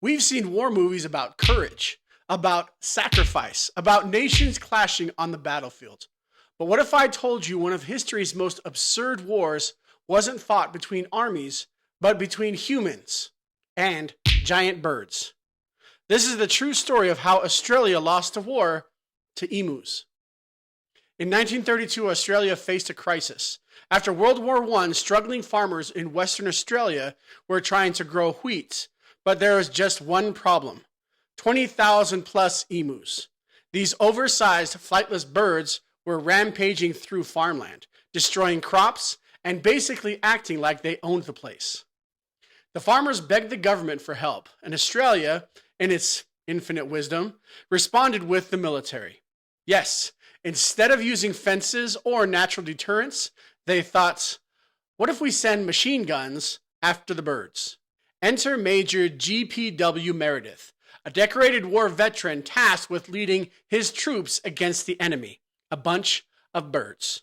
We've seen war movies about courage, about sacrifice, about nations clashing on the battlefield. But what if I told you one of history's most absurd wars wasn't fought between armies, but between humans and giant birds? This is the true story of how Australia lost a war to emus. In 1932, Australia faced a crisis. After World War I, struggling farmers in Western Australia were trying to grow wheat, but there was just one problem: 20,000 plus emus. These oversized, flightless birds were rampaging through farmland, destroying crops, and basically acting like they owned the place. The farmers begged the government for help, and Australia, in its infinite wisdom, responded with the military. Yes, instead of using fences or natural deterrents, they thought, what if we send machine guns after the birds? Enter Major G.P.W. Meredith, a decorated war veteran tasked with leading his troops against the enemy, a bunch of birds.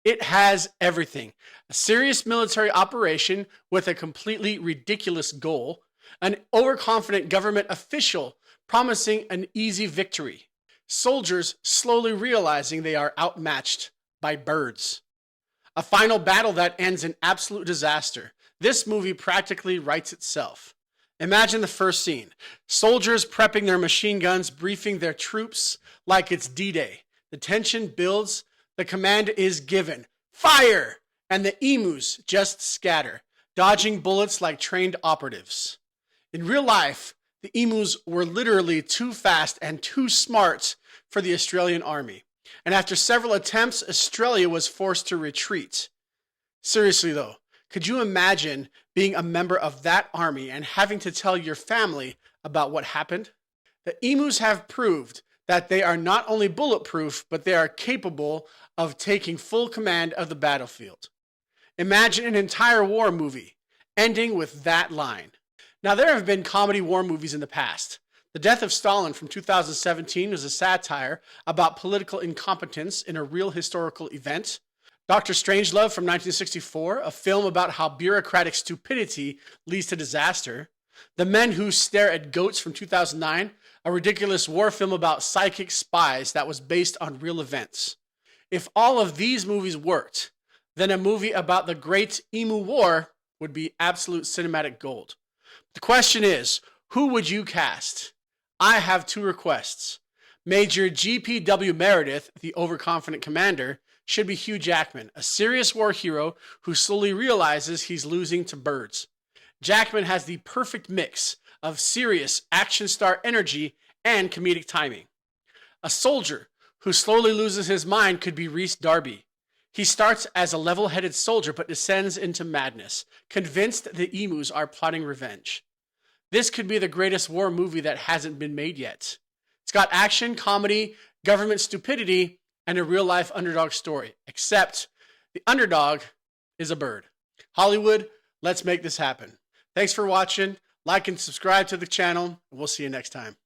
It has everything: a serious military operation with a completely ridiculous goal, an overconfident government official promising an easy victory, soldiers slowly realizing they are outmatched by birds, a final battle that ends in absolute disaster. This movie practically writes itself. Imagine the first scene: soldiers prepping their machine guns, briefing their troops like it's D-Day. The tension builds, the command is given: fire! And the emus just scatter, dodging bullets like trained operatives. In real life, the emus were literally too fast and too smart for the Australian army. And after several attempts, Australia was forced to retreat. Seriously though, could you imagine being a member of that army and having to tell your family about what happened? The emus have proved that they are not only bulletproof, but they are capable of taking full command of the battlefield. Imagine an entire war movie ending with that line. Now, there have been comedy war movies in the past. The Death of Stalin from 2017 was a satire about political incompetence in a real historical event. Dr. Strangelove from 1964, a film about how bureaucratic stupidity leads to disaster. The Men Who Stare at Goats from 2009, a ridiculous war film about psychic spies that was based on real events. If all of these movies worked, then a movie about the Great Emu War would be absolute cinematic gold. The question is, who would you cast? I have two requests. Major G.P.W. Meredith, the overconfident commander, should be Hugh Jackman, a serious war hero who slowly realizes he's losing to birds. Jackman has the perfect mix of serious action star energy and comedic timing. A soldier who slowly loses his mind could be Rhys Darby. He starts as a level-headed soldier but descends into madness, convinced the emus are plotting revenge. This could be the greatest war movie that hasn't been made yet. It's got action, comedy, government stupidity, and a real-life underdog story, except the underdog is a bird. Hollywood, let's make this happen. Thanks for watching. Like and subscribe to the channel. We'll see you next time.